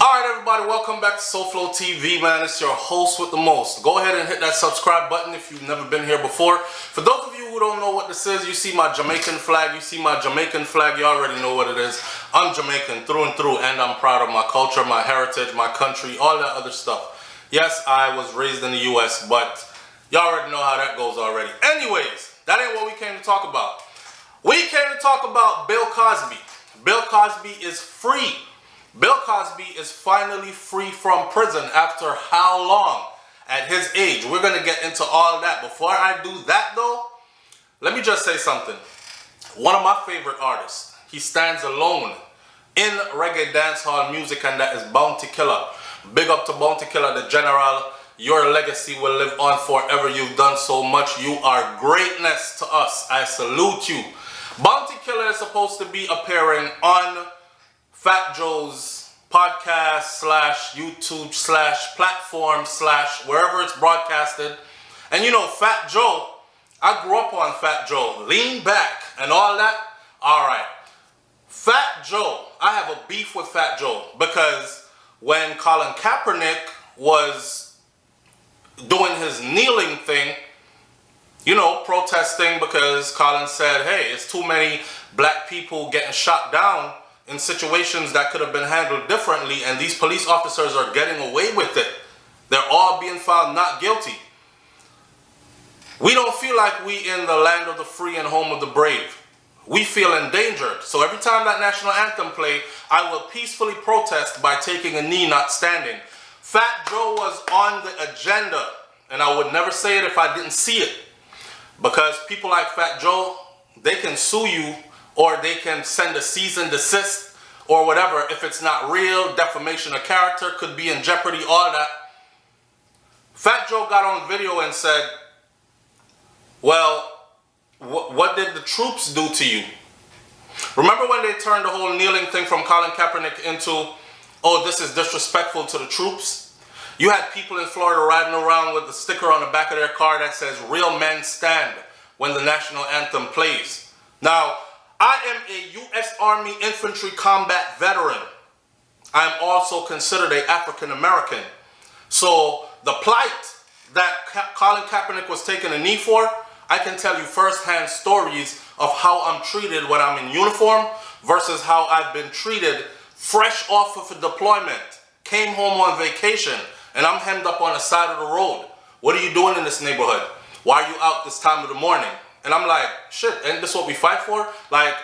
Alright everybody, welcome back to SouFLoTV, man. It's your host with the most. Go ahead and hit that subscribe button if you've never been here before. For those of you who don't know what this is, you see my Jamaican flag, you already know what it is. I'm Jamaican through and through, and I'm proud of my culture, my heritage, my country, all that other stuff. Yes, I was raised in the US, but y'all already know how that goes already. Anyways, that ain't what we came to talk about. We came to talk about Bill Cosby. Bill Cosby is free. Bill Cosby is finally free from prison after how long? At his age. We're going to get into all that. Before I do that though, let me just say something. One of my favorite artists, he stands alone in reggae dancehall music, and that is Bounty Killer. Big up to Bounty Killer, the general. Your legacy will live on forever. You've done so much. You are greatness to us. I salute you. Bounty Killer is supposed to be appearing on Fat Joe's podcast slash YouTube slash platform slash wherever it's broadcasted. And you know, Fat Joe, I grew up on Fat Joe, Lean Back and all that. All right, Fat Joe, I have a beef with Fat Joe because when Colin Kaepernick was doing his kneeling thing, you know, protesting because Colin said, hey, it's too many black people getting shot down in situations that could have been handled differently, and these police officers are getting away with it. They're all being found not guilty. We don't feel like we in the land of the free and home of the brave. We feel endangered. So every time that national anthem play, I will peacefully protest by taking a knee, not standing. Fat Joe was on the agenda, and I would never say it if I didn't see it. Because people like Fat Joe, they can sue you, or they can send a cease and desist or whatever. If it's not real, defamation of character could be in jeopardy, all that. Fat Joe got on video and said, well, what did the troops do to you? Remember when they turned the whole kneeling thing from Colin Kaepernick into, oh, this is disrespectful to the troops? You had people in Florida riding around with the sticker on the back of their car that says, real men stand when the national anthem plays. Now, I am a U.S. Army Infantry combat veteran. I am also considered an African American. So the plight that Colin Kaepernick was taking a knee for, I can tell you firsthand stories of how I'm treated when I'm in uniform versus how I've been treated fresh off of a deployment. Came home on vacation and I'm hemmed up on the side of the road. What are you doing in this neighborhood? Why are you out this time of the morning? And I'm like, shit, ain't this what we fight for? Like,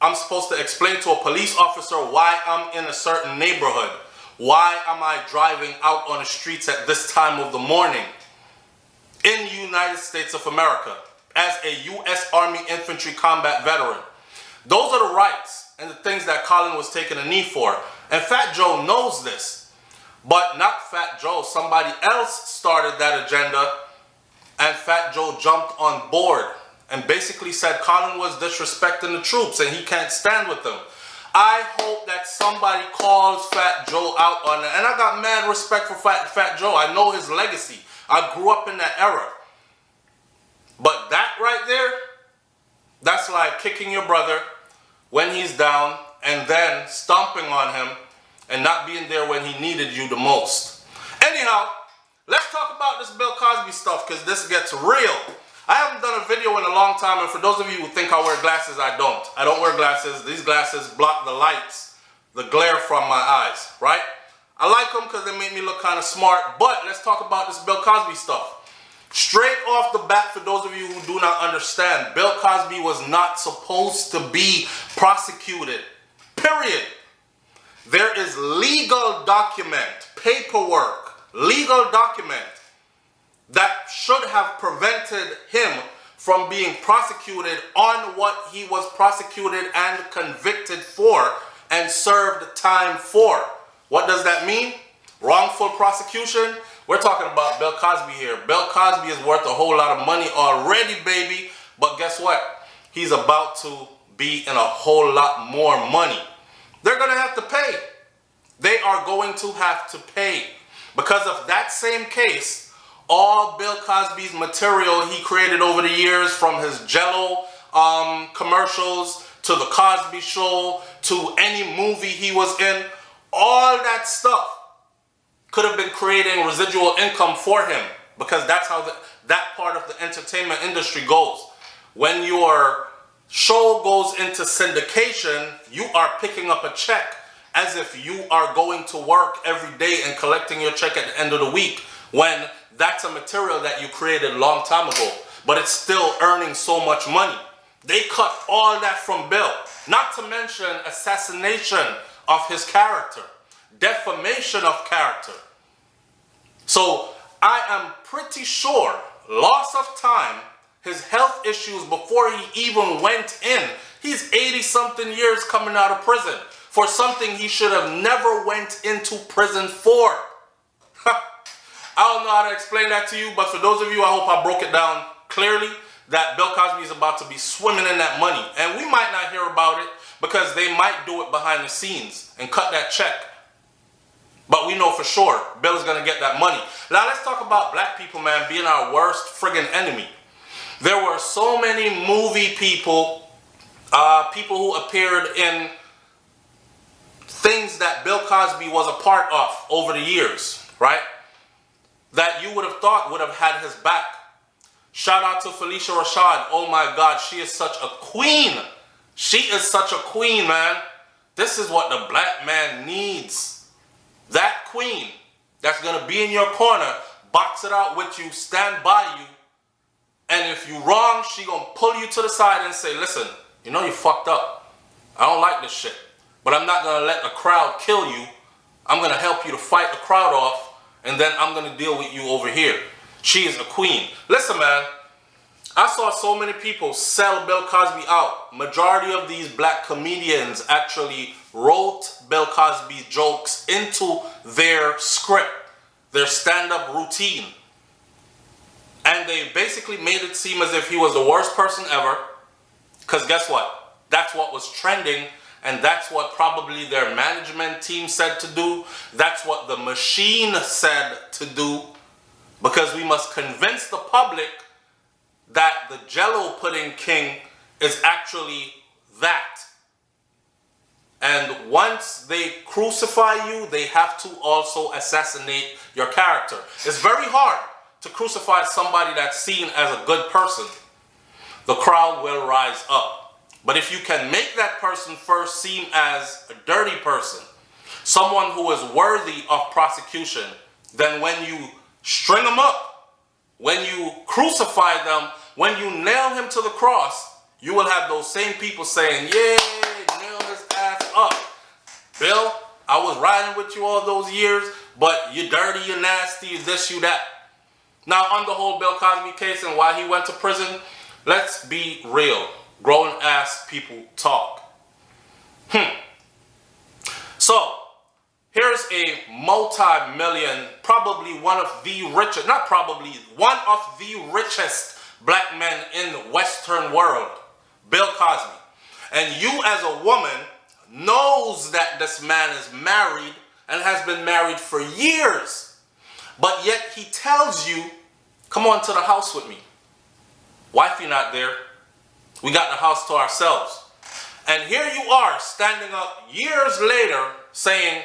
I'm supposed to explain to a police officer why I'm in a certain neighborhood. Why am I driving out on the streets at this time of the morning in the United States of America as a U.S. Army Infantry combat veteran? Those are the rights and the things that Colin was taking a knee for. And Fat Joe knows this. But not Fat Joe, somebody else started that agenda, and Fat Joe jumped on board and basically said Colin was disrespecting the troops and he can't stand with them. I hope that somebody calls Fat Joe out on that. And I got mad respect for Fat Joe. I know his legacy. I grew up in that era. But that right there, that's like kicking your brother when he's down and then stomping on him and not being there when he needed you the most. Anyhow, let's talk about this Bill Cosby stuff because this gets real. I haven't done a video in a long time, and for those of you who think I wear glasses, I don't. I don't wear glasses. These glasses block the lights, the glare from my eyes, right? I like them because they make me look kind of smart, but let's talk about this Bill Cosby stuff. Straight off the bat, for those of you who do not understand, Bill Cosby was not supposed to be prosecuted, period. There is legal document, paperwork, legal document that should have prevented him from being prosecuted on what he was prosecuted and convicted for and served time for. What does that mean? Wrongful prosecution? We're talking about Bill Cosby here. Bill Cosby is worth a whole lot of money already, baby. But guess what? He's about to be in a whole lot more money. They're going to have to pay. They are going to have to pay. Because of that same case, all Bill Cosby's material he created over the years, from his Jell-O commercials to the Cosby Show to any movie he was in, All that stuff could have been creating residual income for him, because that's how that part of the entertainment industry goes. When your show goes into syndication, you are picking up a check as if you are going to work every day and collecting your check at the end of the week, when that's a material that you created a long time ago, but it's still earning so much money. They cut all that from Bill, not to mention assassination of his character, defamation of character. So I am pretty sure, loss of time, his health issues before he even went in. He's 80-something years coming out of prison for something he should have never went into prison for. I don't know how to explain that to you, but for those of you, I hope I broke it down clearly, that Bill Cosby is about to be swimming in that money. And we might not hear about it because they might do it behind the scenes and cut that check. But we know for sure Bill is going to get that money. Now let's talk about black people, man, being our worst friggin' enemy. There were so many movie people, people who appeared in things that Bill Cosby was a part of over the years, right? That you would have thought would have had his back. Shout out to Felicia Rashad. Oh my God, she is such a queen. She is such a queen, man. This is what the black man needs. That queen that's going to be in your corner, box it out with you, stand by you. And if you wrong, she going to pull you to the side and say, listen, you know you fucked up. I don't like this shit. But I'm not going to let the crowd kill you. I'm going to help you to fight the crowd off. And then I'm going to deal with you over here. She is a queen. Listen, man. I saw so many people sell Bill Cosby out. Majority of these black comedians actually wrote Bill Cosby's jokes into their script, their stand-up routine. And they basically made it seem as if he was the worst person ever. Because guess what? That's what was trending. And that's what probably their management team said to do. That's what the machine said to do. Because we must convince the public that the Jello pudding king is actually that. And once they crucify you, they have to also assassinate your character. It's very hard to crucify somebody that's seen as a good person. The crowd will rise up. But if you can make that person first seem as a dirty person, someone who is worthy of prosecution, then when you string them up, when you crucify them, when you nail him to the cross, you will have those same people saying, yeah, nail his ass up. Bill, I was riding with you all those years, but you're dirty, you're nasty, you this, you that. Now, on the whole Bill Cosby case and why he went to prison, let's be real. Grown ass people talk. So, here's a multi-million, probably one of the richest, not probably, one of the richest black men in the Western world, Bill Cosby. And you as a woman knows that this man is married and has been married for years. But yet he tells you, come on to the house with me. Wifey not there. We got the house to ourselves. And here you are standing up years later saying,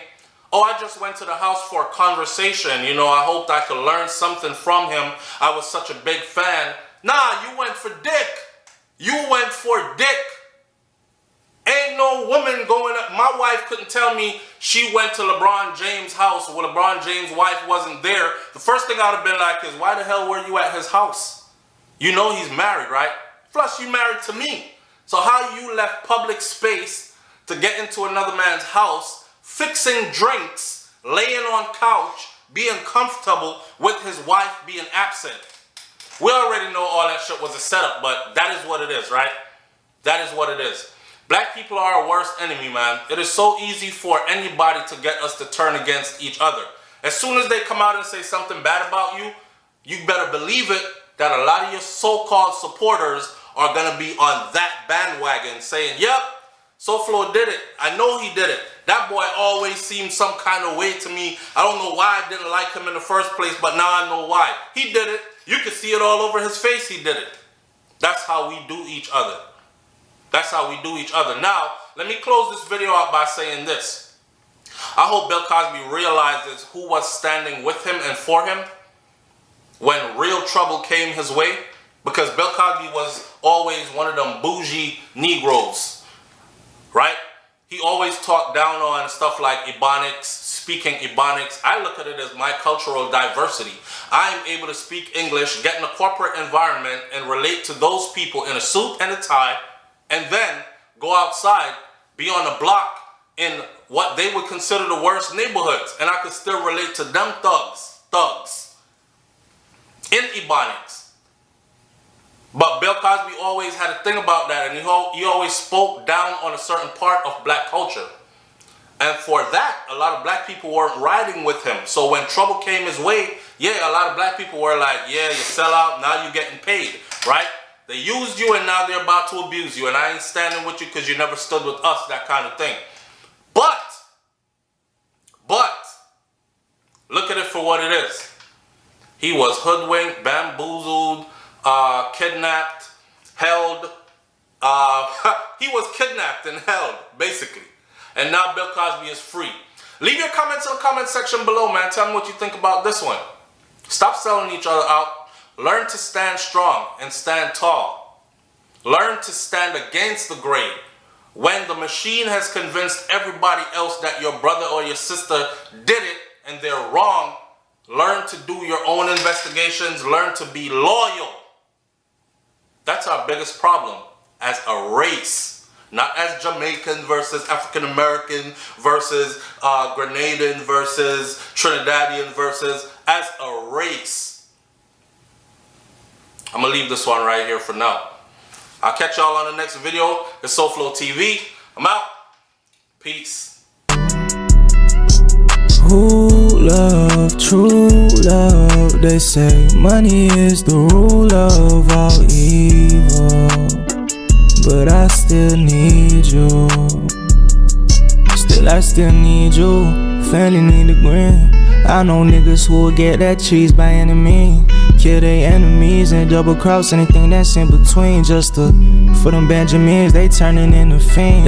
oh, I just went to the house for a conversation. You know, I hoped I could learn something from him. I was such a big fan. Nah, you went for dick. You went for dick. Ain't no woman going up. My wife couldn't tell me she went to LeBron James' house when LeBron James' wife wasn't there. The first thing I would have been like is, why the hell were you at his house? You know he's married, right? Plus, you married to me. So how you left public space to get into another man's house, fixing drinks, laying on couch, being comfortable with his wife being absent? We already know all that shit was a setup, but that is what it is, right? That is what it is. Black people are our worst enemy, man. It is so easy for anybody to get us to turn against each other. As soon as they come out and say something bad about you, you better believe it that a lot of your so-called supporters are going to be on that bandwagon saying, yep, SouFlo did it. I know he did it. That boy always seemed some kind of way to me. I don't know why I didn't like him in the first place, but now I know why. He did it. You can see it all over his face. He did it. That's how we do each other. That's how we do each other. Now, let me close this video out by saying this. I hope Bill Cosby realizes who was standing with him and for him when real trouble came his way, because Bill Cosby was always one of them bougie Negroes, right? He always talked down on stuff like Ebonics, speaking Ebonics. I look at it as my cultural diversity. I am able to speak English, get in a corporate environment, and relate to those people in a suit and a tie, and then go outside, be on the block in what they would consider the worst neighborhoods, and I could still relate to them thugs in Ebonics. But Bill Cosby always had a thing about that, and he always spoke down on a certain part of black culture. And for that, a lot of black people weren't riding with him. So when trouble came his way, yeah, a lot of black people were like, yeah, you sell out, now you're getting paid, right? They used you and now they're about to abuse you, and I ain't standing with you because you never stood with us, that kind of thing. But, look at it for what it is. He was hoodwinked, bamboozled, kidnapped, held. He was kidnapped and held, basically. And now Bill Cosby is free. Leave your comments in the comment section below, man. Tell me what you think about this one. Stop selling each other out. Learn to stand strong and stand tall. Learn to stand against the grain. When the machine has convinced everybody else that your brother or your sister did it and they're wrong, learn to do your own investigations. Learn to be loyal. That's our biggest problem as a race. Not as Jamaican versus African American versus Grenadian versus Trinidadian versus as a race. I'm going to leave this one right here for now. I'll catch y'all on the next video. It's SouFLoTV. I'm out. Peace. Who love, true love? They say money is the rule of all evil, but I still need you. I still need you. Family need to grin. I know niggas who will get that cheese by any means, kill their enemies and double cross anything that's in between, just for them Benjamins, they turning into fiends.